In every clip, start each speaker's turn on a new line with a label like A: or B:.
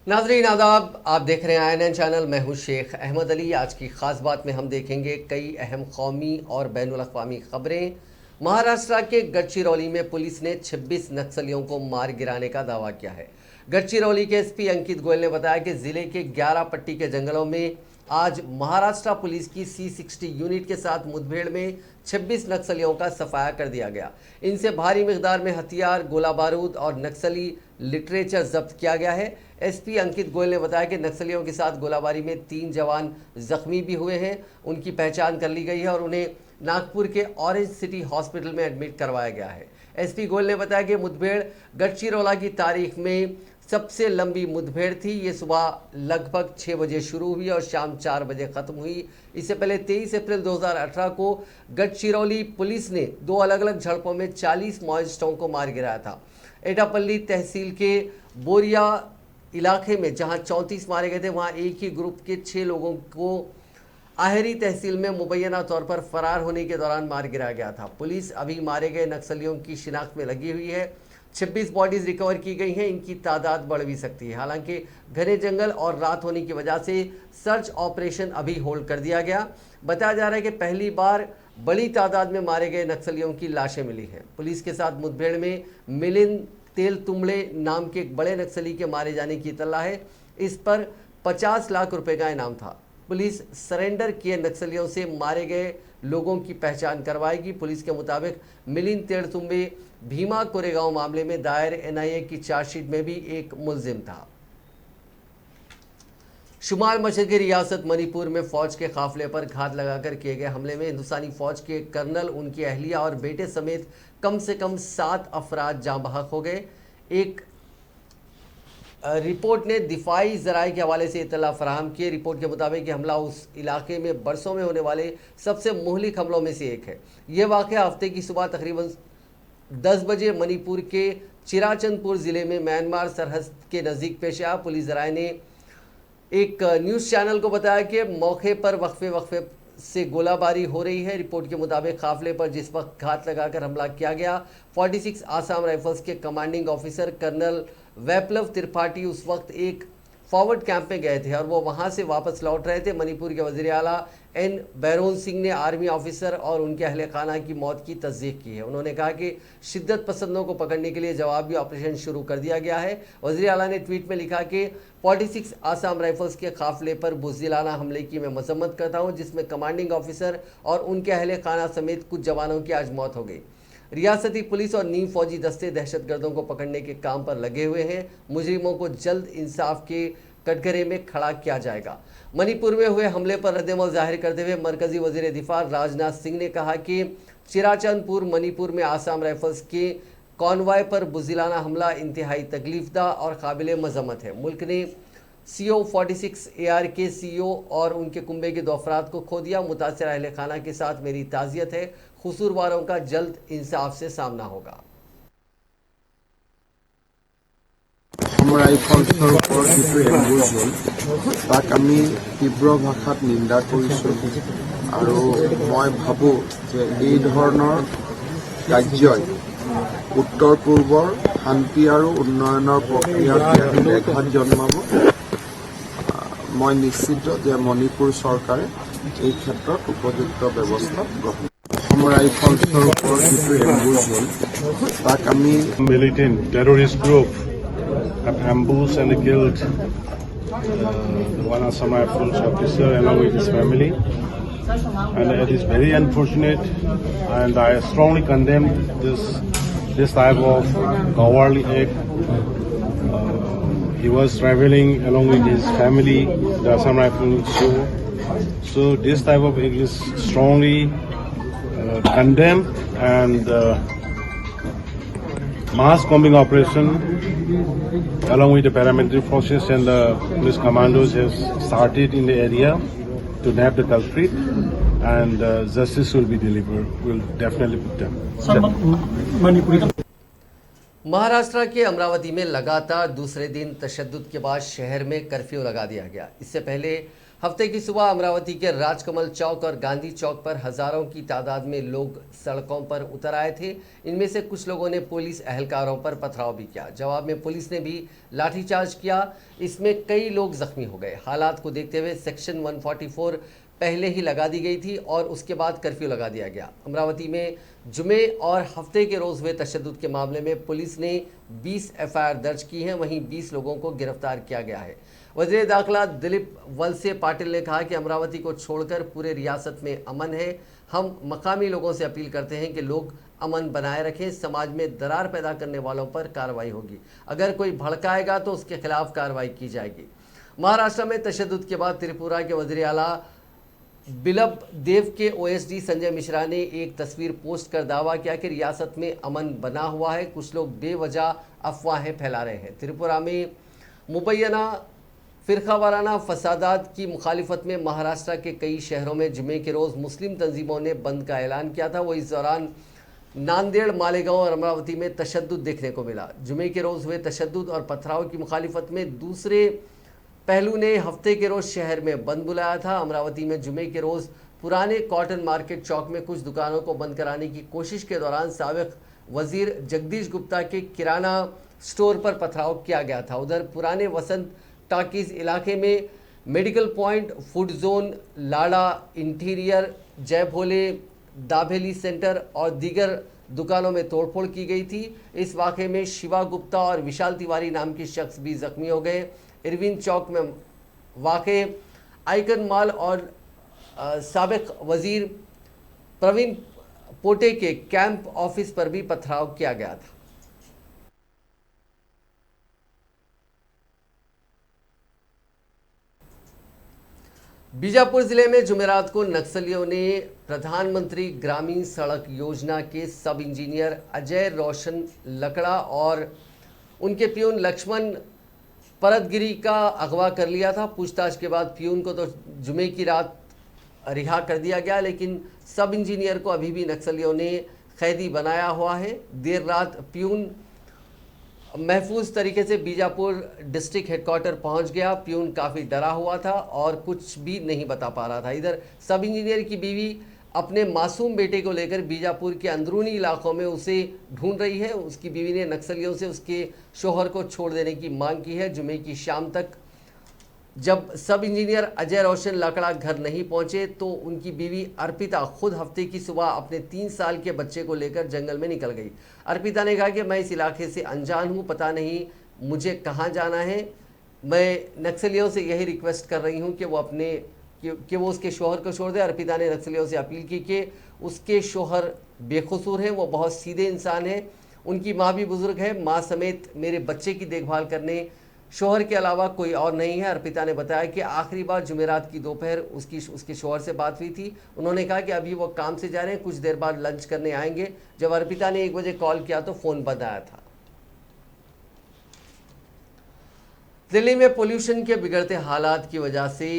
A: नाजरीन आदाब, आप देख रहे हैं INN चैनल। मैं हूं शेख अहमद अली। आज की खास बात में हम देखेंगे कई अहम कौमी और बैनुल अक़वामी खबरें। महाराष्ट्र के गढ़चिरौली में पुलिस ने 26 नक्सलियों को मार गिराने का दावा किया है। गढ़चिरौली के SP अंकित गोयल ने बताया कि जिले के 11 पट्टी के जंगलों में आज महाराष्ट्र पुलिस की C60 यूनिट के साथ मुठभेड़ में 26 नक्सलियों का सफाया कर दिया गया। इनसे भारी मिकदार में हथियार, गोला बारूद और नक्सली लिटरेचर जब्त किया गया है। SP अंकित गोयल ने बताया कि नक्सलियों के साथ गोलाबारी में 3 जवान जख्मी भी हुए हैं। उनकी पहचान कर ली गई है और उन्हें नागपुर के ऑरेंज सिटी हॉस्पिटल में एडमिट करवाया गया है। SP गोयल ने बताया कि मुठभेड़ गढ़चिरौली की तारीख में सबसे लंबी मुठभेड़ थी। ये सुबह लगभग 6 बजे शुरू हुई और शाम 4 बजे ख़त्म हुई। इससे पहले 23 अप्रैल 2018 को गढ़चिरौली पुलिस ने 2 अलग अलग झड़पों में 40 माओइस्टों को मार गिराया था। एटापल्ली तहसील के बोरिया इलाके में जहां 34 मारे गए थे, वहां एक ही ग्रुप के 6 लोगों को आहरी तहसील में मुबैना तौर पर फरार होने के दौरान मार गिराया गया था। पुलिस अभी मारे गए नक्सलियों की शिनाख्त में लगी हुई है। 26 बॉडीज रिकवर की गई हैं। इनकी तादाद बढ़ भी सकती है। हालांकि घने जंगल और रात होने की वजह से सर्च ऑपरेशन अभी होल्ड कर दिया गया। बताया जा रहा है कि पहली बार बड़ी तादाद में मारे गए नक्सलियों की लाशें मिली हैं। पुलिस के साथ मुठभेड़ में मिलिंद तेलतुंबड़े नाम के एक बड़े नक्सली के मारे जाने की इत्तला है। इस पर 50 लाख रुपए का इनाम था। पुलिस सरेंडर किए नक्सलियों से मारे गए लोगों की पहचान करवाएगी। पुलिस के मुताबिक मिलिंद तेलतुंबे भीमा कोरेगांव मामले में दायर NIA की चार्जशीट में भी एक मुलजिम था। शुमाल मशरक़ी रियासत मणिपुर में फौज के काफिले पर घात लगाकर किए गए हमले में हिंदुस्तानी फौज के कर्नल, उनकी अहलिया और बेटे समेत कम से कम 7 अफराद जाँ बहक हो गए। एक रिपोर्ट ने दिफाई ज़राए के हवाले से इत्तला फराहम की। रिपोर्ट के मुताबिक ये हमला उस इलाके में बरसों में होने वाले सबसे मुहलिक हमलों में से एक है। यह वाक़या हफ्ते की सुबह तकरीबन 10 बजे मणिपुर के चिराचंदपुर ज़िले में म्यांमार सरहद के नज़दीक पेश आया। पुलिस ज़राए ने एक न्यूज़ चैनल को बताया कि मौके पर वक्फे से गोलाबारी हो रही है। रिपोर्ट के मुताबिक काफिले पर जिस वक्त घात लगाकर हमला किया गया, 46 आसाम राइफल्स के कमांडिंग ऑफिसर कर्नल वैप्लव त्रिपाठी उस वक्त एक फॉरवर्ड कैंप में गए थे और वो वहां से वापस लौट रहे थे। मणिपुर के वज़ीर आला N बैरोन सिंह ने आर्मी ऑफिसर और उनके अहले खाना की मौत की तस्दीक की है। उन्होंने कहा कि शिद्दत पसंदों को पकड़ने के लिए जवाबी ऑपरेशन शुरू कर दिया गया है। वज़ीर आला ने ट्वीट में लिखा कि 46 आसाम राइफल्स के काफिले पर बुज़दिलाना हमले की मैं मजम्मत करता हूँ, जिसमें कमांडिंग ऑफिसर और उनके अहले खाना समेत कुछ जवानों की आज मौत हो गई। रियासती पुलिस और नीम फौजी दस्ते दहशतगर्दों को पकड़ने के काम पर लगे हुए हैं। मुजरिमों को जल्द इंसाफ के कटघरे में खड़ा किया जाएगा। मणिपुर में हुए हमले पर रद्द-ए-अमल जाहिर करते हुए मरकजी वजीर दिफा राजनाथ सिंह ने कहा कि चिराचंदपुर मणिपुर में आसाम राइफल्स के कॉन्वॉय पर बुज़दिलाना हमला इंतहाई तकलीफदा और काबिल मजम्मत है। मुल्क ने CO 46 AR के CEO और उनके कुंबे के 2 अफराद को खो दिया। मुतासिर अहले खाना के साथ मेरी ताज़ियत है। कसूरवारों का जल्द इंसाफ से सामना होगा।
B: আমাৰ এই অঞ্চলৰ ওপৰত যিটো এম্বুজ হ'ল তাক আমি তীব্ৰ ভাষাত নিন্দা কৰিছোঁ আৰু মই ভাবোঁ যে এই ধৰণৰ কাৰ্যই উত্তৰ পূৰ্বৰ শান্তি আৰু উন্নয়নৰ প্ৰক্ৰিয়াত ব্যাঘাত জন্মাব। মই নিশ্চিত যে মণিপুৰ চৰকাৰে এই ক্ষেত্ৰত উপযুক্ত ব্যৱস্থা গ্ৰহণ কৰিব। আমাৰ এই অঞ্চলৰ ওপৰত যিটো এম্বুজ হ'ল তাক আমি
C: militant terrorist group have ambushed and killed the one Assam Rifles officer along with his family, and it is very unfortunate, and I strongly condemn this type of cowardly act. He was traveling along with his family, the Assam Rifles show. So this type of act is strongly condemned, and mass combing operation along with the paramilitary forces and the police commandos has started in the area to nab the culprit, and justice will be delivered. We'll definitely put them.
A: Maharashtra के अमरावती में लगातार दूसरे दिन तशद्दुद के बाद शहर में curfew लगा दिया गया। इससे पहले हफ्ते की सुबह अमरावती के राजकमल चौक और गांधी चौक पर हजारों की तादाद में लोग सड़कों पर उतर आए थे। इनमें से कुछ लोगों ने पुलिस एहलकारों पर पथराव भी किया। जवाब में पुलिस ने भी लाठीचार्ज किया। इसमें कई लोग जख्मी हो गए। हालात को देखते हुए सेक्शन 144 पहले ही लगा दी गई थी और उसके बाद कर्फ्यू लगा दिया गया। अमरावती में जुमे और हफ्ते के रोज हुए तशद्दुद के मामले में पुलिस ने 20 FIR दर्ज की है, वहीं 20 लोगों को गिरफ्तार किया गया है। वज़ीर दाखिला दिलीप वलसे पाटिल ने कहा कि अमरावती को छोड़कर पूरे रियासत में अमन है। हम मकामी लोगों से अपील करते हैं कि लोग अमन बनाए रखें। समाज में दरार पैदा करने वालों पर कार्रवाई होगी। अगर कोई भड़काएगा तो उसके खिलाफ कार्रवाई की जाएगी। महाराष्ट्र में तशद्दुद के बाद त्रिपुरा के वज़ीर आला बिलब देव के OSD संजय मिश्रा ने एक तस्वीर पोस्ट कर दावा किया कि रियासत में अमन बना हुआ है। कुछ लोग बेवजह अफवाहें फैला रहे हैं। त्रिपुरा में मुबैना फिरकावाराना फसादात की मुखालिफत में महाराष्ट्र के कई शहरों में जुमे के रोज़ मुस्लिम तंजीमों ने बंद का ऐलान किया था। वो इस दौरान नांदेड़, मालेगांव और अमरावती में तशद्दुद देखने को मिला। जुमे के रोज़ हुए तशद्दुद और पथराव की मुखालिफत में दूसरे पहलू ने हफ्ते के रोज़ शहर में बंद बुलाया था। अमरावती में जुमे के रोज़ पुराने कॉटन मार्केट चौक में कुछ दुकानों को बंद कराने की कोशिश के दौरान साबिक वजीर जगदीश गुप्ता के किराना स्टोर पर पथराव किया गया था। उधर पुराने वसंत टाकीज इलाके में मेडिकल पॉइंट, फूड जोन, लाड़ा इंटीरियर, जय भोले, दाभेली सेंटर और दीगर दुकानों में तोड़फोड़ की गई थी। इस वाक़े में शिवा गुप्ता और विशाल तिवारी नाम के शख्स भी जख्मी हो गए। इरविन चौक में वाक़े आइकन मॉल और साबिक वजीर प्रवीण पोटे के कैंप ऑफिस पर भी पथराव किया गया था। बीजापुर जिले में जुमेरात को नक्सलियों ने प्रधानमंत्री ग्रामीण सड़क योजना के सब इंजीनियर अजय रोशन लकड़ा और उनके प्यून लक्ष्मण परतगिरी का अगवा कर लिया था। पूछताछ के बाद प्यून को तो जुमे की रात रिहा कर दिया गया, लेकिन सब इंजीनियर को अभी भी नक्सलियों ने कैदी बनाया हुआ है। देर रात प्यून महफूज तरीके से बीजापुर डिस्ट्रिक्ट हेडक्वार्टर पहुंच गया। प्यून काफ़ी डरा हुआ था और कुछ भी नहीं बता पा रहा था। इधर सब इंजीनियर की बीवी अपने मासूम बेटे को लेकर बीजापुर के अंदरूनी इलाकों में उसे ढूंढ रही है। उसकी बीवी ने नक्सलियों से उसके शोहर को छोड़ देने की मांग की है। जुमे की शाम तक जब सब इंजीनियर अजय रोशन लकड़ा घर नहीं पहुंचे तो उनकी बीवी अर्पिता खुद हफ्ते की सुबह अपने 3 साल के बच्चे को लेकर जंगल में निकल गई। अर्पिता ने कहा कि मैं इस इलाके से अनजान हूं, पता नहीं मुझे कहां जाना है। मैं नक्सलियों से यही रिक्वेस्ट कर रही हूं कि वो उसके शोहर को छोड़ दे। अर्पिता ने नक्सलियों से अपील की कि उसके शोहर बेकसूर हैं, वो बहुत सीधे इंसान हैं। उनकी माँ भी बुजुर्ग है। माँ समेत मेरे बच्चे की देखभाल करने शोहर के अलावा कोई और नहीं है। अर्पिता ने बताया कि आखिरी बार जुमेरात की दोपहर उसके शोहर से बात हुई थी। उन्होंने कहा कि अभी वो काम से जा रहे हैं, कुछ देर बाद लंच करने आएंगे। जब अर्पिता ने 1 बजे कॉल किया तो फ़ोन बंद आया था। दिल्ली में पोल्यूशन के बिगड़ते हालात की वजह से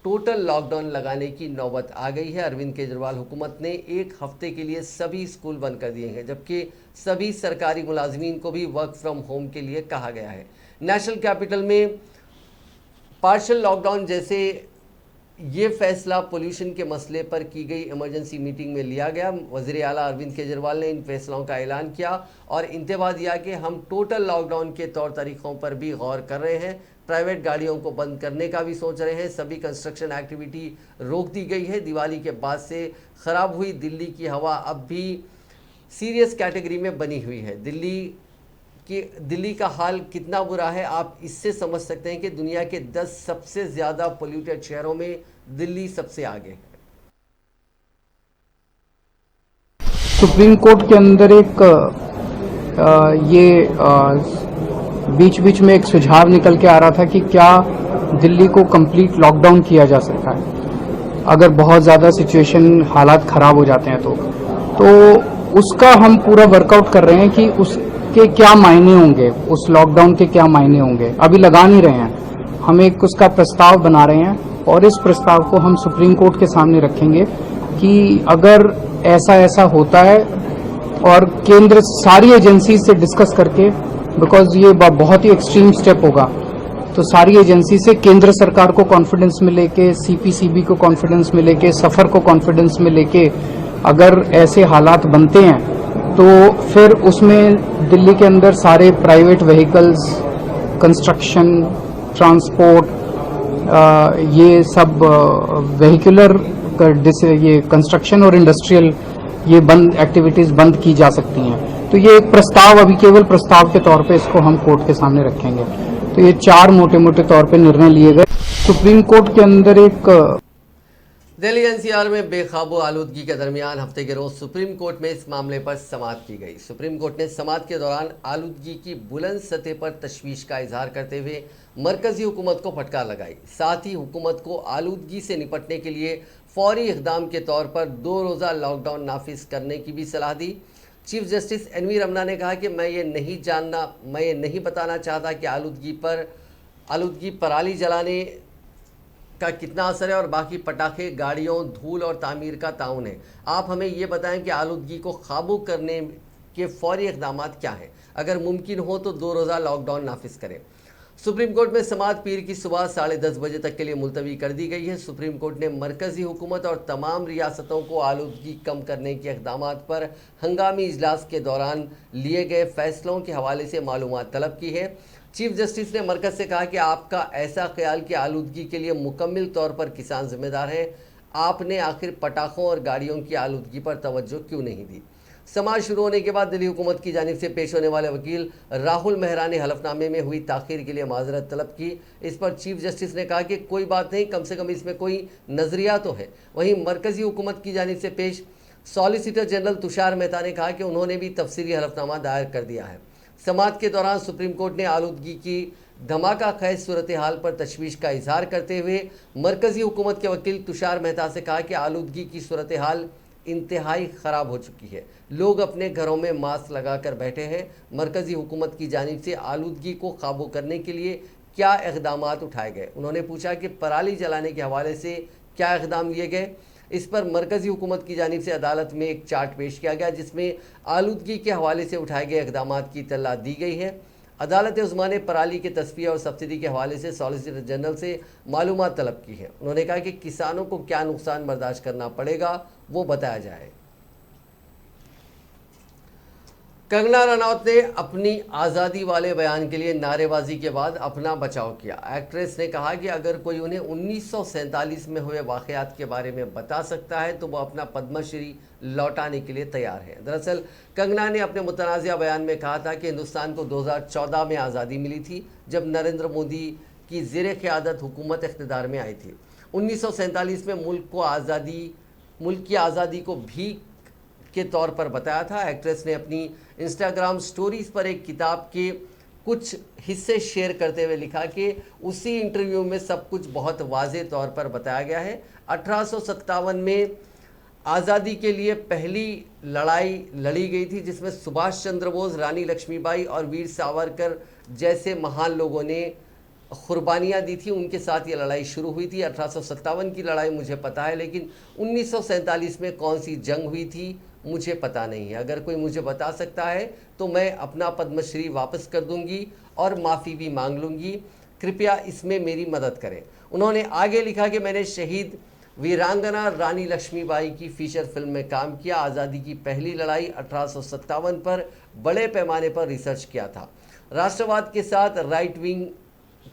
A: टोटल लॉकडाउन लगाने की नौबत आ गई है। अरविंद केजरीवाल हुकूमत ने 1 हफ्ते के लिए सभी स्कूल बंद कर दिए हैं, जबकि सभी सरकारी मुलाजमीन को भी वर्क फ्रॉम होम के लिए कहा गया है। नेशनल कैपिटल में पार्शियल लॉकडाउन जैसे ये फैसला पोल्यूशन के मसले पर की गई इमरजेंसी मीटिंग में लिया गया। वज़ीर आला अरविंद केजरीवाल ने इन फैसलों का ऐलान किया और इंतबा दिया कि हम टोटल लॉकडाउन के तौर तरीक़ों पर भी गौर कर रहे हैं। प्राइवेट गाड़ियों को बंद करने का भी सोच रहे हैं। सभी कंस्ट्रक्शन एक्टिविटी रोक दी गई है। दिवाली के बाद से ख़राब हुई दिल्ली की हवा अब भी सीरियस कैटेगरी में बनी हुई है। दिल्ली का हाल कितना बुरा है आप इससे समझ सकते हैं कि दुनिया के 10 सबसे ज़्यादा पोल्यूटेड शहरों में दिल्ली सबसे आगे है।
D: सुप्रीम कोर्ट के अंदर एक बीच बीच में एक सुझाव निकल के आ रहा था कि क्या दिल्ली को कंप्लीट लॉकडाउन किया जा सकता है अगर बहुत ज़्यादा सिचुएशन हालात ख़राब हो जाते हैं तो उसका हम पूरा वर्कआउट कर रहे हैं कि उसके क्या मायने होंगे, उस लॉकडाउन के क्या मायने होंगे। अभी लगा नहीं रहे हैं, हम एक उसका प्रस्ताव बना रहे हैं और इस प्रस्ताव को हम सुप्रीम कोर्ट के सामने रखेंगे कि अगर ऐसा होता है और केंद्र सारी एजेंसी से डिस्कस करके, बिकॉज ये बहुत ही एक्सट्रीम स्टेप होगा, तो सारी एजेंसी से केंद्र सरकार को कॉन्फिडेंस में लेके, सीपीसीबी को कॉन्फिडेंस में लेके, सफर को कॉन्फिडेंस में लेके अगर ऐसे हालात बनते हैं तो फिर उसमें दिल्ली के अंदर सारे प्राइवेट व्हीकल्स, कंस्ट्रक्शन, ट्रांसपोर्ट, ये सब व्हीकुलर, ये कंस्ट्रक्शन और इंडस्ट्रियल, ये बंद एक्टिविटीज बंद की जा सकती हैं। तो ये एक प्रस्ताव, अभी केवल प्रस्ताव के तौर पे इसको हम कोर्ट के सामने रखेंगे। तो ये 4 मोटे मोटे तौर पे निर्णय लिए गए। सुप्रीम कोर्ट के अंदर एक
A: दिल्ली एनसीआर में बेकाबू आलूदगी के दरमियान हफ्ते के रोज सुप्रीम कोर्ट में इस मामले पर समाअत की गई। सुप्रीम कोर्ट ने समाअत के दौरान आलूदगी की बुलंद सतह पर तशवीश का इजहार करते हुए मरकजी हुकूमत को फटकार लगाई। साथ ही हुकूमत को आलूदगी से निपटने के लिए फौरी इक़दाम के तौर पर 2 रोज़ा लॉकडाउन नाफिज करने की भी सलाह दी। चीफ जस्टिस एनवी रमना ने कहा कि मैं ये नहीं बताना चाहता कि आलूदगी पराली जलाने का कितना असर है और बाकी पटाखे, गाड़ियों, धूल और तामीर का ताउन है। आप हमें ये बताएं कि आलूदगी को काबू करने के फौरी इक़दाम क्या हैं। अगर मुमकिन हो तो 2 रोज़ा लॉकडाउन नाफिज करें। सुप्रीम कोर्ट में समाअत पीर की सुबह 10:30 बजे तक के लिए मुलतवी कर दी गई है। सुप्रीम कोर्ट ने मरकजी हुकूमत और तमाम रियासतों को आलूदगी कम करने के इक़दाम पर हंगामी इजलास के दौरान लिए गए फैसलों के हवाले से मालूमात तलब की है। चीफ जस्टिस ने मरकज से कहा कि आपका ऐसा ख्याल कि आलूदगी के लिए मुकम्मल तौर पर किसान जिम्मेदार है, आपने आखिर पटाखों और गाड़ियों की आलूदगी पर तवज्जो क्यों नहीं दी। समाज शुरू होने के बाद दिल्ली हुकूमत की जानिब से पेश होने वाले वकील राहुल मेहरा ने हलफनामे में हुई ताख़ीर के लिए माजरत तलब की। इस पर चीफ जस्टिस ने कहा कि कोई बात नहीं, कम से कम इसमें कोई नज़रिया तो है। वहीं मरकजी हुकूमत की जानिब से पेश सॉलिसिटर जनरल तुषार मेहता ने कहा कि उन्होंने भी तफसीली हलफनामा दायर कर दिया है। समाअत के दौरान सुप्रीम कोर्ट ने आलूदगी की धमाका खैज सूरत हाल पर तशवीश का इजहार करते हुए मरकजी हुकूमत के वकील तुषार मेहता से कहा कि आलूदगी की सूरत हाल इंतहाई ख़राब हो चुकी है। लोग अपने घरों में मास्क लगाकर बैठे हैं। मरकजी हुकूमत की जानिब से आलूदगी को काबू करने के लिए क्या इक़दाम उठाए गए। उन्होंने पूछा कि पराली जलाने के हवाले से क्या इक़दाम लिए गए। इस पर मरकजी हुकूमत की जानिब से अदालत में एक चार्ट पेश किया गया जिसमें आलूदगी के हवाले से उठाए गए इक़दाम की इत्तला दी गई है। अदालत उज़्मा ने पराली के तस्फिया और सब्सिडी के हवाले से सॉलिसिटर जनरल से मालूमात तलब की है। उन्होंने कहा कि किसानों को क्या नुकसान बर्दाश्त करना पड़ेगा वो बताया जाए। कंगना रनौत ने अपनी आज़ादी वाले बयान के लिए नारेबाजी के बाद अपना बचाव किया। एक्ट्रेस ने कहा कि अगर कोई उन्हें 1947 में हुए वाक़यात के बारे में बता सकता है तो वो अपना पद्मश्री लौटाने के लिए तैयार है। दरअसल कंगना ने अपने मुतनाज़िया बयान में कहा था कि हिंदुस्तान को 2014 में आज़ादी मिली थी जब नरेंद्र मोदी की ज़ेर क़यादत हुकूमत इक़्तिदार में आई थी। 1947 में मुल्क की आज़ादी को भीख के तौर पर बताया था। एक्ट्रेस ने अपनी इंस्टाग्राम स्टोरीज पर एक किताब के कुछ हिस्से शेयर करते हुए लिखा कि उसी इंटरव्यू में सब कुछ बहुत वाज़े तौर पर बताया गया है। 1857 में आज़ादी के लिए पहली लड़ाई लड़ी गई थी जिसमें सुभाष चंद्र बोस, रानी लक्ष्मीबाई और वीर सावरकर जैसे महान लोगों ने कुर्बानियाँ दी थी। उनके साथ ये लड़ाई शुरू हुई थी। 1857 की लड़ाई मुझे पता है, लेकिन 1947 में कौन सी जंग हुई थी मुझे पता नहीं है। अगर कोई मुझे बता सकता है तो मैं अपना पद्मश्री वापस कर दूंगी और माफ़ी भी मांग लूँगी। कृपया इसमें मेरी मदद करें। उन्होंने आगे लिखा कि मैंने शहीद वीरांगना रानी लक्ष्मीबाई की फीचर फिल्म में काम किया। आज़ादी की पहली लड़ाई 1857 पर बड़े पैमाने पर रिसर्च किया था। राष्ट्रवाद के साथ राइट विंग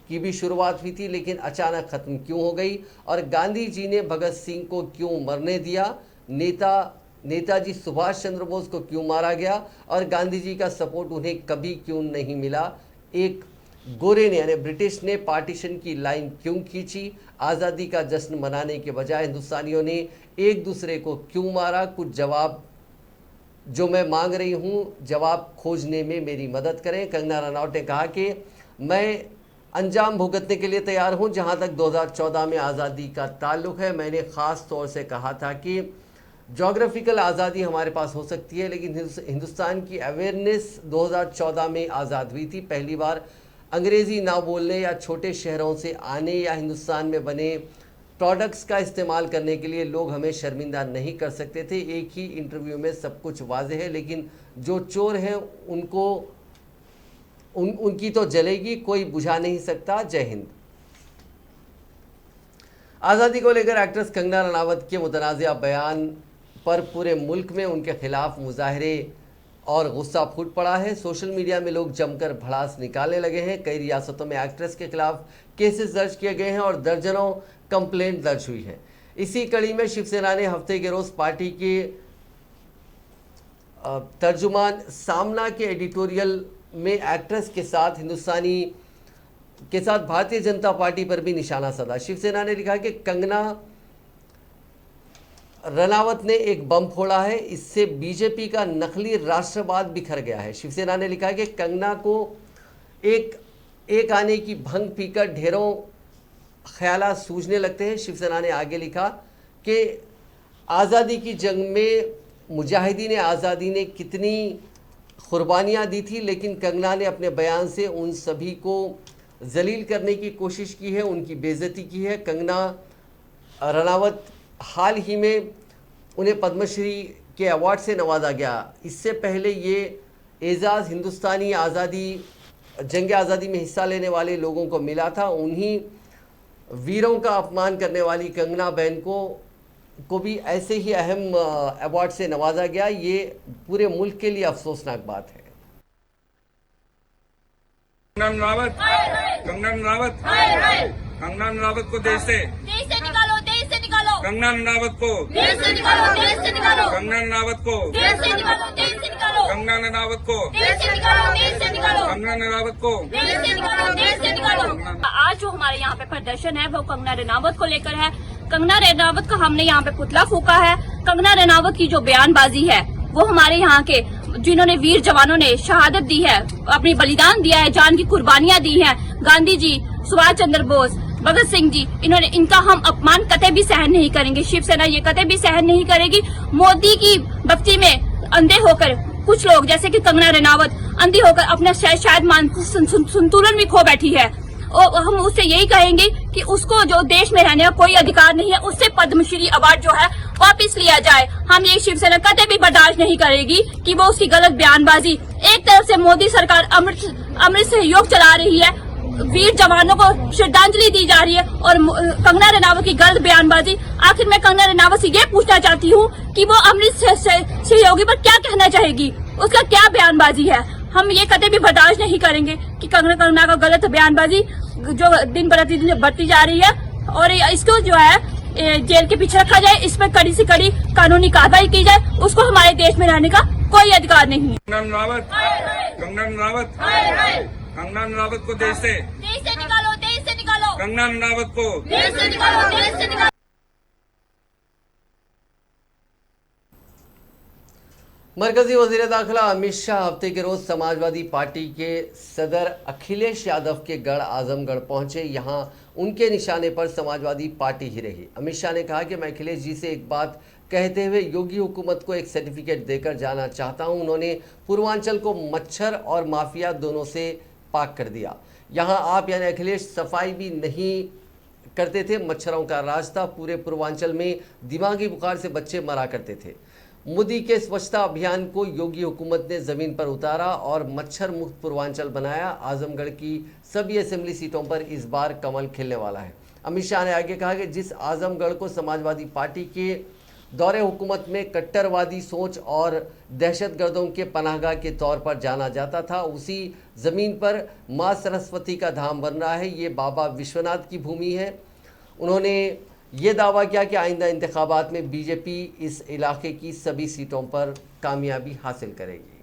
A: की भी शुरुआत हुई थी, लेकिन अचानक ख़त्म क्यों हो गई और गांधी जी ने भगत सिंह को क्यों मरने दिया, नेताजी सुभाष चंद्र बोस को क्यों मारा गया और गांधी जी का सपोर्ट उन्हें कभी क्यों नहीं मिला। एक गोरे ने यानी ब्रिटिश ने पार्टीशन की लाइन क्यों खींची। आज़ादी का जश्न मनाने के बजाय हिंदुस्तानियों ने एक दूसरे को क्यों मारा। कुछ जवाब जो मैं मांग रही हूँ, जवाब खोजने में मेरी मदद करें। कंगना रनौत ने कहा कि मैं अंजाम भुगतने के लिए तैयार हूं। जहां तक 2014 में आज़ादी का ताल्लुक़ है, मैंने ख़ास तौर से कहा था कि जोग्राफिकल आज़ादी हमारे पास हो सकती है, लेकिन हिंदुस्तान की अवेयरनेस 2014 में आज़ाद हुई थी। पहली बार अंग्रेज़ी ना बोलने या छोटे शहरों से आने या हिंदुस्तान में बने प्रोडक्ट्स का इस्तेमाल करने के लिए लोग हमें शर्मिंदा नहीं कर सकते थे। एक ही इंटरव्यू में सब कुछ वाज़ेह है, लेकिन जो चोर हैं उनकी तो जलेगी, कोई बुझा नहीं सकता। जय हिंद। आज़ादी को लेकर एक्ट्रेस कंगना रनावत के मुतनाज़िया बयान पर पूरे मुल्क में उनके खिलाफ मुजाहरे और गुस्सा फूट पड़ा है। सोशल मीडिया में लोग जमकर भड़ास निकालने लगे हैं। कई रियासतों में एक्ट्रेस के खिलाफ केसेस दर्ज किए गए हैं और दर्जनों कंप्लेंट दर्ज हुई है। इसी कड़ी में शिवसेना ने हफ्ते के रोज पार्टी के तर्जुमान सामना के एडिटोरियल में एक्ट्रेस के साथ हिंदुस्तानी के साथ भारतीय जनता पार्टी पर भी निशाना साधा। शिवसेना ने लिखा कि कंगना रनावत ने एक बम फोड़ा है, इससे बीजेपी का नकली राष्ट्रवाद बिखर गया है। शिवसेना ने लिखा कि कंगना को एक आने की भंग पीकर ढेरों ख्यालात सूझने लगते हैं। शिवसेना ने आगे लिखा कि आज़ादी की जंग में मुजाहिदीन आज़ादी ने कितनी कुर्बानियाँ दी थी, लेकिन कंगना ने अपने बयान से उन सभी को जलील करने की कोशिश की है, उनकी बेइज्जती की है। कंगना रनावत हाल ही में उन्हें पद्मश्री के अवार्ड से नवाजा गया। इससे पहले ये एजाज़ हिंदुस्तानी जंग आज़ादी में हिस्सा लेने वाले लोगों को मिला था। उन्हीं वीरों का अपमान करने वाली कंगना बहन को भी ऐसे ही अहम अवार्ड से नवाजा गया। ये पूरे मुल्क के लिए अफसोसनाक बात है।
E: कंगना रनावत को देश से निकालो, देश से निकालो। कंगना रनावत को देश से निकालो, देश से निकालो। कंगना रनावत को देश से निकालो, देश से निकालो। कंगना रनावत को देश से निकालो, देश से निकालो। कंगना रनावत को देश से निकालो, देश से निकालो।
F: आज जो हमारे यहाँ पे प्रदर्शन है वो कंगना रनावत को लेकर है। कंगना रनावत का हमने यहाँ पे पुतला फूका है। कंगना रनावत की जो बयानबाजी है वो हमारे यहाँ के जिन्होंने वीर जवानों ने शहादत दी है, अपनी बलिदान दिया है, जान की कुर्बानियां दी हैं, गांधी जी, सुभाष चंद्र बोस, भगत सिंह जी, इनका हम अपमान कतई भी सहन नहीं करेंगे। शिवसेना ये कतई भी सहन नहीं करेगी। मोदी की भक्ति में अंधे होकर कुछ लोग जैसे कि कंगना रनावत अंधी होकर अपना शायद मानसिक संतुलन भी खो बैठी है। और हम उससे यही कहेंगे कि उसको जो देश में रहने का कोई अधिकार नहीं है, उससे पद्मश्री अवार्ड जो है वापस लिया जाए। हम ये शिवसेना कतई भी बर्दाश्त नहीं करेगी कि वो उसकी गलत बयानबाजी, एक तरफ से मोदी सरकार अमृत सहयोग चला रही है, वीर जवानों को श्रद्धांजलि दी जा रही है, और कंगना रनावत की गलत बयानबाजी। आखिर मैं कंगना रनावत से ये पूछना चाहती हूँ कि वो अमृत सहयोगी पर क्या कहना चाहेगी, उसका क्या बयानबाजी है। हम ये कतई भी बर्दाश्त नहीं करेंगे कि कंगना का गलत बयानबाजी जो दिन प्रतिदिन बढ़ती जा रही है, और इसको जो है जेल के पीछे रखा जाए, इस पर कड़ी से कड़ी कानूनी कार्रवाई की जाए। उसको हमारे देश में रहने का कोई अधिकार नहीं है।
E: कंगना रनावत को देश से
F: निकालो, देश से निकालो।
E: कंगना रनावत को
F: देश से निकालो, देश से निकालो।
A: मरकजी वजीर दाखिला अमित शाह हफ्ते के रोज समाजवादी पार्टी के सदर अखिलेश यादव के गढ़ आजमगढ़ पहुंचे। यहां उनके निशाने पर समाजवादी पार्टी ही रही। अमित शाह ने कहा कि मैं अखिलेश जी से एक बात कहते हुए योगी हुकूमत को एक सर्टिफिकेट देकर जाना चाहता हूं। उन्होंने पूर्वांचल को मच्छर और माफिया दोनों से पाक कर दिया। यहां आप यानी अखिलेश सफाई भी नहीं करते थे, मच्छरों का राज था। पूरे पूर्वांचल में दिमागी बुखार से बच्चे मरा करते थे। मोदी के स्वच्छता अभियान को योगी हुकूमत ने ज़मीन पर उतारा और मच्छर मुक्त पूर्वांचल बनाया। आजमगढ़ की सभी असेंबली सीटों पर इस बार कमल खिलने वाला है। अमित शाह ने आगे कहा कि जिस आजमगढ़ को समाजवादी पार्टी के दौरे हुकूमत में कट्टरवादी सोच और दहशतगर्दों के पनाहगाह के तौर पर जाना जाता था, उसी ज़मीन पर माँ सरस्वती का धाम बन रहा है। ये बाबा विश्वनाथ की भूमि है। उन्होंने ये दावा किया कि आइंदा इंतखाबात में बीजेपी इस इलाके की सभी सीटों पर कामयाबी हासिल करेगी।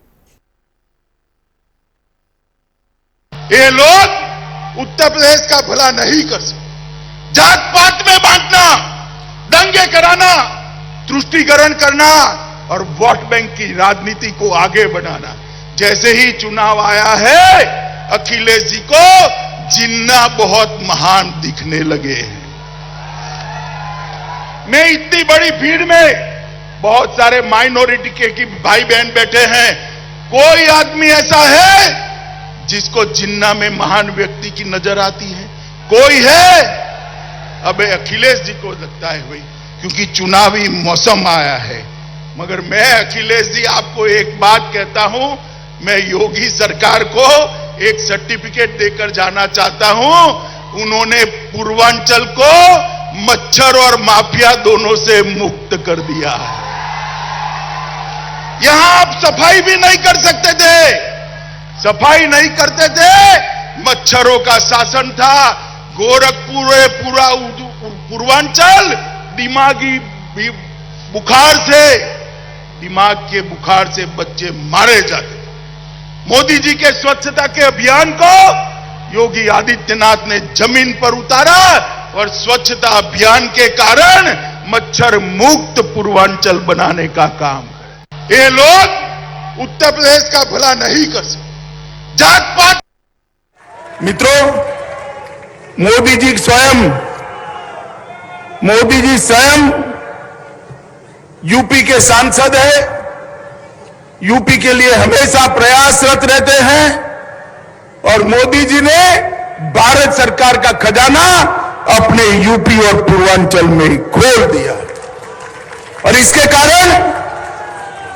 G: ये लोग उत्तर प्रदेश का भला नहीं कर सकते। जात पात में बांटना, दंगे कराना, तुष्टीकरण करना और वोट बैंक की राजनीति को आगे बढ़ाना। जैसे ही चुनाव आया है, अखिलेश जी को जिन्ना बहुत महान दिखने लगे हैं। मैं इतनी बड़ी भीड़ में बहुत सारे माइनॉरिटी के भाई बहन बैठे हैं, कोई आदमी ऐसा है जिसको जिन्ना में महान व्यक्ति की नजर आती है? कोई है? अब अखिलेश जी को लगता है भाई, क्योंकि चुनावी मौसम आया है। मगर मैं अखिलेश जी आपको एक बात कहता हूं, मैं योगी सरकार को एक सर्टिफिकेट देकर जाना चाहता हूं। उन्होंने पूर्वांचल को मच्छर और माफिया दोनों से मुक्त कर दिया है। यहां आप सफाई भी नहीं कर सकते थे, सफाई नहीं करते थे, मच्छरों का शासन था। गोरखपुर पूरा पूर्वांचल दिमागी बुखार से, दिमाग के बुखार से बच्चे मारे जाते। मोदी जी के स्वच्छता के अभियान को योगी आदित्यनाथ ने जमीन पर उतारा और स्वच्छता अभियान के कारण मच्छर मुक्त पूर्वांचल बनाने का काम करे। ये लोग उत्तर प्रदेश का भला नहीं कर सकते। जात पात
H: मित्रों, मोदी जी स्वयं यूपी के सांसद है, यूपी के लिए हमेशा प्रयासरत रहते हैं और मोदी जी ने भारत सरकार का खजाना अपने यूपी और पूर्वांचल में खोल दिया और इसके कारण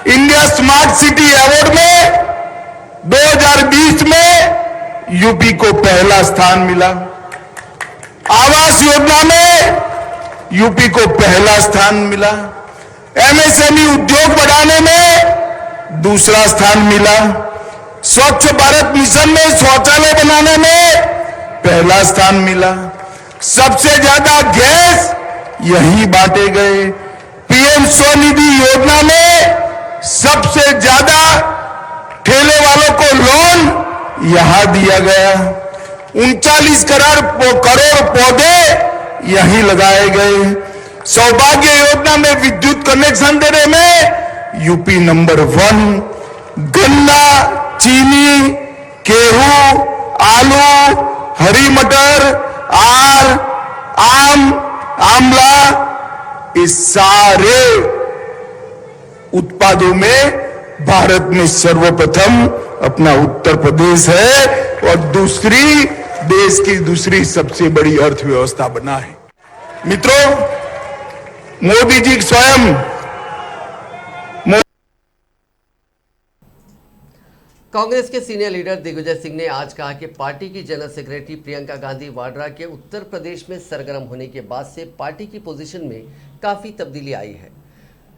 H: इंडिया स्मार्ट सिटी अवार्ड में 2020 में यूपी को पहला स्थान मिला। आवास योजना में यूपी को पहला स्थान मिला। एमएसएमई उद्योग बढ़ाने में दूसरा स्थान मिला। स्वच्छ भारत मिशन में शौचालय बनाने में पहला स्थान मिला। सबसे ज्यादा गैस यहीं बांटे गए। पीएम स्वनिधि योजना में सबसे ज्यादा ठेले वालों को लोन यहां दिया गया। 39 करोड़ पौधे यहीं लगाए गए। सौभाग्य योजना में विद्युत कनेक्शन देने में यूपी नंबर 1। गन्ना, चीनी, गेहूं, आलू, हरी मटर, आम, आंवला, इस सारे उत्पादों में भारत में सर्वप्रथम अपना उत्तर प्रदेश है और देश की दूसरी सबसे बड़ी अर्थव्यवस्था बना है। मित्रों, मोदी जी स्वयं
A: कांग्रेस के सीनियर लीडर दिग्विजय सिंह ने आज कहा कि पार्टी की जनरल सेक्रेटरी प्रियंका गांधी वाड्रा के उत्तर प्रदेश में सरगर्म होने के बाद से पार्टी की पोजीशन में काफ़ी तब्दीली आई है।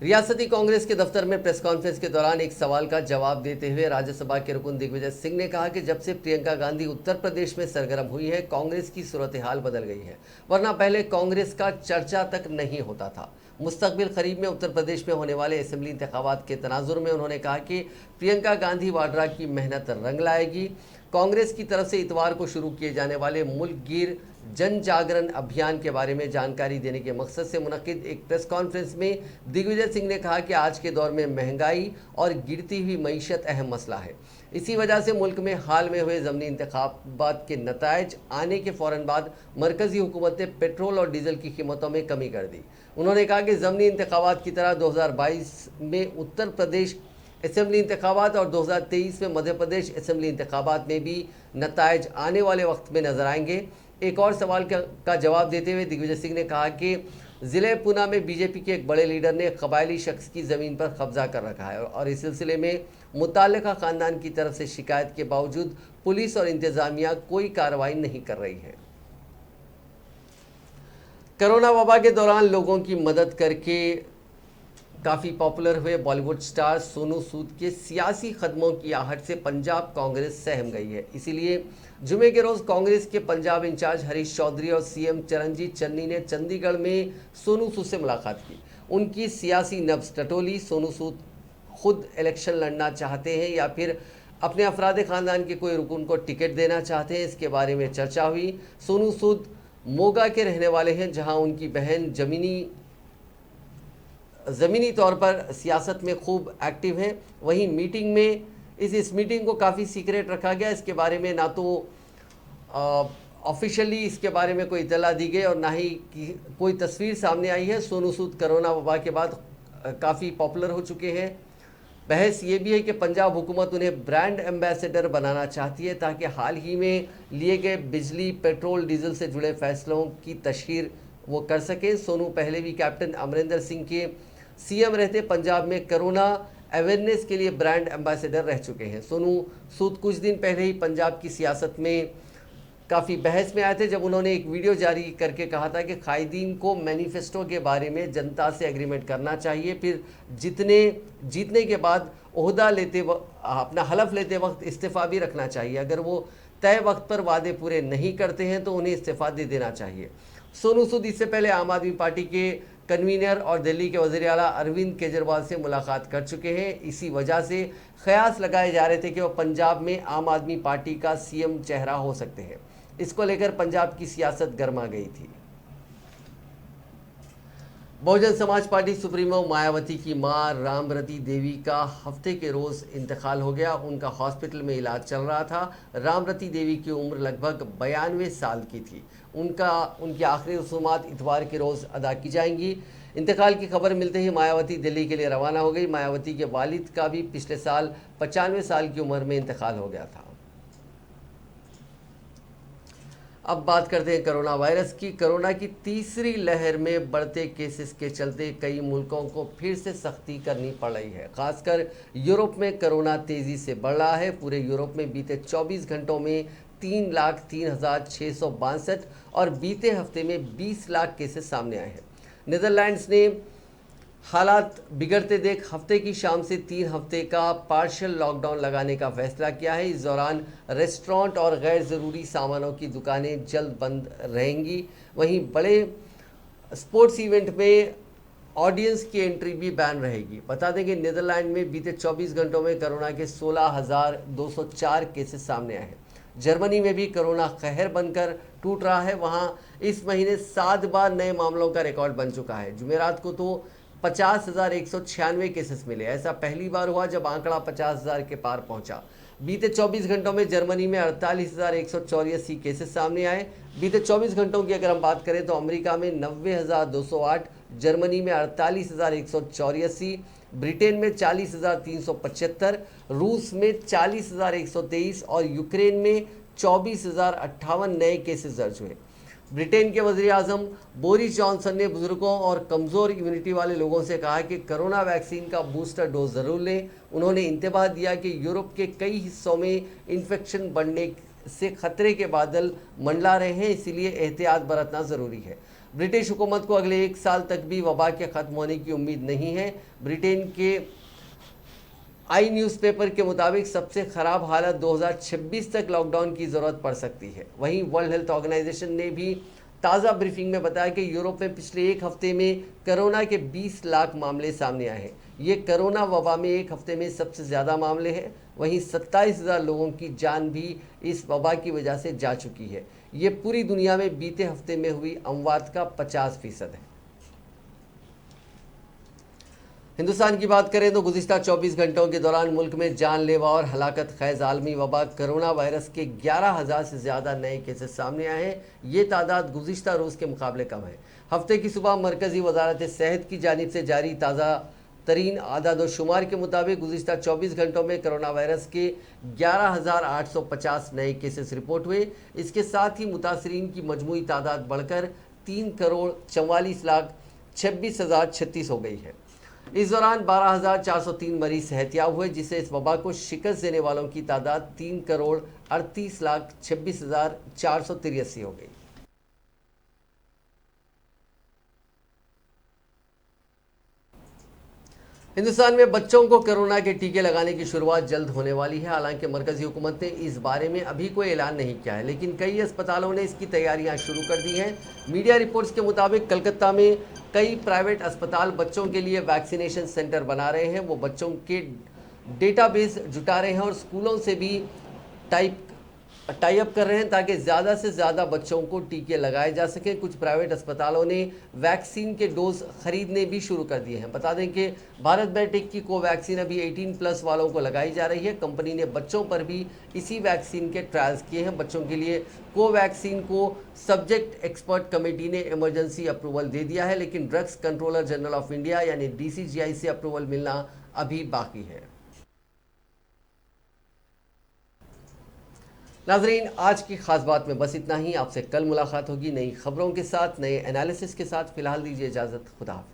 A: रियासती कांग्रेस के दफ्तर में प्रेस कॉन्फ्रेंस के दौरान एक सवाल का जवाब देते हुए राज्यसभा के रुकन दिग्विजय सिंह ने कहा कि जब से प्रियंका गांधी उत्तर प्रदेश में सरगर्म हुई है, कांग्रेस की सूरत हाल बदल गई है, वरना पहले कांग्रेस का चर्चा तक नहीं होता था। मुस्तकबिल करीब में उत्तर प्रदेश में होने वाले असेंबली इंतखाबात के तनाजुर में उन्होंने कहा कि प्रियंका गांधी वाड्रा की मेहनत रंग लाएगी। कांग्रेस की तरफ से इतवार को शुरू किए जाने वाले मुल्क गिर जन जागरण अभियान के बारे में जानकारी देने के मकसद से मुनक्किद एक प्रेस कॉन्फ्रेंस में दिग्विजय सिंह ने कहा कि आज के दौर में महंगाई और गिरती हुई मईशत अहम मसला है। इसी वजह से मुल्क में हाल में हुए ज़मीनी इंतखाबात के नताइज आने के फ़ौरन बाद मरकज़ी हुकूमत ने पेट्रोल और डीजल की कीमतों में कमी कर दी। उन्होंने कहा कि ज़मीनी इंतखाबात की तरह 2022 में उत्तर प्रदेश असेंबली इंतखाबात और 2023 में मध्य प्रदेश असेंबली इंतखाबात में भी नताइज आने वाले वक्त में नजर आएंगे। एक और सवाल का जवाब देते हुए दिग्विजय सिंह ने कहा कि ज़िले पूना में बीजेपी के एक बड़े लीडर ने कबायली शख्स की ज़मीन पर कब्जा कर रखा है और इस सिलसिले में मुताल्लिका ख़ानदान की तरफ से शिकायत के बावजूद पुलिस और इंतज़ामिया कोई कार्रवाई नहीं कर रही है। कोरोना वबा के दौरान लोगों की मदद करके काफ़ी पॉपुलर हुए बॉलीवुड स्टार सोनू सूद के सियासी कदमों की आहट से पंजाब कांग्रेस सहम गई है। इसीलिए जुमे के रोज़ कांग्रेस के पंजाब इंचार्ज हरीश चौधरी और सीएम चरणजीत चन्नी ने चंडीगढ़ में सोनू सूद से मुलाकात की। उनकी सियासी नब्ज टटोली। सोनू सूद खुद इलेक्शन लड़ना चाहते हैं या फिर अपने अफराद ख़ानदान के कोई रुकन को टिकट देना चाहते हैं, इसके बारे में चर्चा हुई। सोनू सूद मोगा के रहने वाले हैं, जहां उनकी बहन ज़मीनी तौर पर सियासत में खूब एक्टिव हैं। वहीं मीटिंग में इस मीटिंग को काफ़ी सीक्रेट रखा गया। इसके बारे में ना तो ऑफिशियली इसके बारे में कोई इतला दी गई और ना ही कोई तस्वीर सामने आई है। सोनू सूद कोरोना वबा के बाद काफ़ी पॉपुलर हो चुके हैं। बहस ये भी है कि पंजाब हुकूमत उन्हें ब्रांड एम्बेसडर बनाना चाहती है ताकि हाल ही में लिए गए बिजली, पेट्रोल, डीजल से जुड़े फैसलों की तशहीर वो कर सकें। सोनू पहले भी कैप्टन अमरिंदर सिंह के सीएम रहते पंजाब में कोरोना अवेयरनेस के लिए ब्रांड एम्बेसडर रह चुके हैं। सोनू सूद कुछ दिन पहले ही पंजाब की सियासत में काफ़ी बहस में आए थे जब उन्होंने एक वीडियो जारी करके कहा था कि कायदीन को मैनिफेस्टो के बारे में जनता से एग्रीमेंट करना चाहिए, फिर जीतने के बाद ओहदा अपना हलफ लेते वक्त इस्तीफ़ा भी रखना चाहिए। अगर वो तय वक्त पर वादे पूरे नहीं करते हैं तो उन्हें इस्तीफ़ा दे देना चाहिए। सोनू सूद इससे पहले आम आदमी पार्टी के कन्वीनर और दिल्ली के वज़ीर आला अरविंद केजरीवाल से मुलाकात कर चुके हैं। इसी वजह से क़यास लगाए जा रहे थे कि वो पंजाब में आम आदमी पार्टी का सीएम चेहरा हो सकते हैं। इसको लेकर पंजाब की सियासत गर्मा गई थी। बहुजन समाज पार्टी सुप्रीमो मायावती की मां रामरती देवी का हफ्ते के रोज इंतकाल हो गया। उनका हॉस्पिटल में इलाज चल रहा था। रामरती देवी की उम्र लगभग 92 साल की थी। उनकी आखिरी रसूमात इतवार के रोज अदा की जाएंगी। इंतकाल की खबर मिलते ही मायावती दिल्ली के लिए रवाना हो गई। मायावती के वालिद का भी पिछले साल 95 साल की उम्र में इंतकाल हो गया था। अब बात करते हैं कोरोना वायरस की। कोरोना की तीसरी लहर में बढ़ते केसेस के चलते कई मुल्कों को फिर से सख्ती करनी पड़ रही है। खासकर यूरोप में कोरोना तेज़ी से बढ़ रहा है। पूरे यूरोप में बीते 24 घंटों में 3,03,662 और बीते हफ्ते में 20 लाख केसेस सामने आए हैं। नीदरलैंड्स ने हालात बिगड़ते देख हफ्ते की शाम से 3 हफ्ते का पार्शियल लॉकडाउन लगाने का फैसला किया है। इस दौरान रेस्टोरेंट और गैर ज़रूरी सामानों की दुकानें जल्द बंद रहेंगी। वहीं बड़े स्पोर्ट्स इवेंट में ऑडियंस की एंट्री भी बैन रहेगी। बता दें कि नीदरलैंड में बीते 24 घंटों में कोरोना के 16,204 केसेस सामने आए हैं। जर्मनी में भी कोरोना कहर बनकर टूट रहा है। वहां इस महीने 7 बार नए मामलों का रिकॉर्ड बन चुका है। जुमेरात को तो 50,196 केसेस मिले। ऐसा पहली बार हुआ जब आंकड़ा 50,000 के पार पहुंचा। बीते 24 घंटों में जर्मनी में 48,184 केसेस सामने आए। बीते 24 घंटों की अगर हम बात करें तो अमेरिका में 90,208, जर्मनी में 48,184, ब्रिटेन में 40,375, रूस में 40,123 और यूक्रेन में 24,058 नए केसेस दर्ज हुए। ब्रिटेन के वज़ीर आज़म बोरिस जॉनसन ने बुजुर्गों और कमज़ोर इम्यूनिटी वाले लोगों से कहा कि कोरोना वैक्सीन का बूस्टर डोज ज़रूर लें। उन्होंने इंतबाह दिया कि यूरोप के कई हिस्सों में इन्फेक्शन बढ़ने से खतरे के बादल मंडला रहे हैं, इसीलिए एहतियात बरतना ज़रूरी है। ब्रिटिश हुकूमत को अगले 1 साल तक भी वबा के ख़त्म होने की उम्मीद नहीं है। ब्रिटेन के आई न्यूज़पेपर के मुताबिक सबसे ख़राब हालत 2026 तक लॉकडाउन की ज़रूरत पड़ सकती है। वहीं वर्ल्ड हेल्थ ऑर्गेनाइजेशन ने भी ताज़ा ब्रीफिंग में बताया कि यूरोप में पिछले 1 हफ्ते में कोरोना के 20 लाख मामले सामने आए हैं। ये कोरोना वबा में 1 हफ्ते में सबसे ज़्यादा मामले हैं। वहीं 27,000 लोगों की जान भी इस वबा की वजह से जा चुकी है। ये पूरी दुनिया में बीते हफ्ते में हुई अमवात का 50% है। हिंदुस्तान की बात करें तो गुज़िश्ता 24 घंटों के दौरान मुल्क में जानलेवा और हलाकत खैज आलमी वबा कोरोना वायरस के 11,000 से ज़्यादा नए केसेस सामने आए हैं। ये तादाद गुज़िश्ता रोज़ के मुकाबले कम है। हफ्ते की सुबह मरकज़ी वजारत सेहत की जानिब से जारी ताज़ा तरीन आदाद-ओ-शुमार के मुताबिक गुज़िश्ता 24 घंटों में कोरोना वायरस के 11,850 नए केसेस रिपोर्ट हुए। इसके साथ ही मुतासरीन की मजमूई तादाद बढ़कर 3,44,26,036 हो गई है। इस दौरान 12,403 मरीज सेहतियाब हुए, जिससे इस वबा को शिकस्त देने वालों की तादाद 3,38,26,483 हो गई। हिंदुस्तान में बच्चों को कोरोना के टीके लगाने की शुरुआत जल्द होने वाली है। हालांकि मरकजी हुकूमत ने इस बारे में अभी कोई ऐलान नहीं किया है, लेकिन कई अस्पतालों ने इसकी तैयारियां शुरू कर दी हैं। मीडिया रिपोर्ट्स के मुताबिक कलकत्ता में कई प्राइवेट अस्पताल बच्चों के लिए वैक्सीनेशन सेंटर बना रहे हैं। वो बच्चों के डेटाबेस जुटा रहे हैं और स्कूलों से भी टाई अप कर रहे हैं ताकि ज़्यादा से ज़्यादा बच्चों को टीके लगाए जा सकें। कुछ प्राइवेट अस्पतालों ने वैक्सीन के डोज खरीदने भी शुरू कर दिए हैं। बता दें कि भारत बायोटेक की कोवैक्सीन अभी 18+ वालों को लगाई जा रही है। कंपनी ने बच्चों पर भी इसी वैक्सीन के ट्रायल्स किए हैं। बच्चों के लिए कोवैक्सीन को सब्जेक्ट एक्सपर्ट कमेटी ने इमरजेंसी अप्रूवल दे दिया है, लेकिन drugs controller general of India यानी DCGI से अप्रूवल मिलना अभी बाकी है। नाजरीन, आज की खास बात में बस इतना ही। आपसे कल मुलाकात होगी नई खबरों के साथ, नए एनालिसिस के साथ। फिलहाल दीजिए इजाज़त। खुदा हाफ़िज़।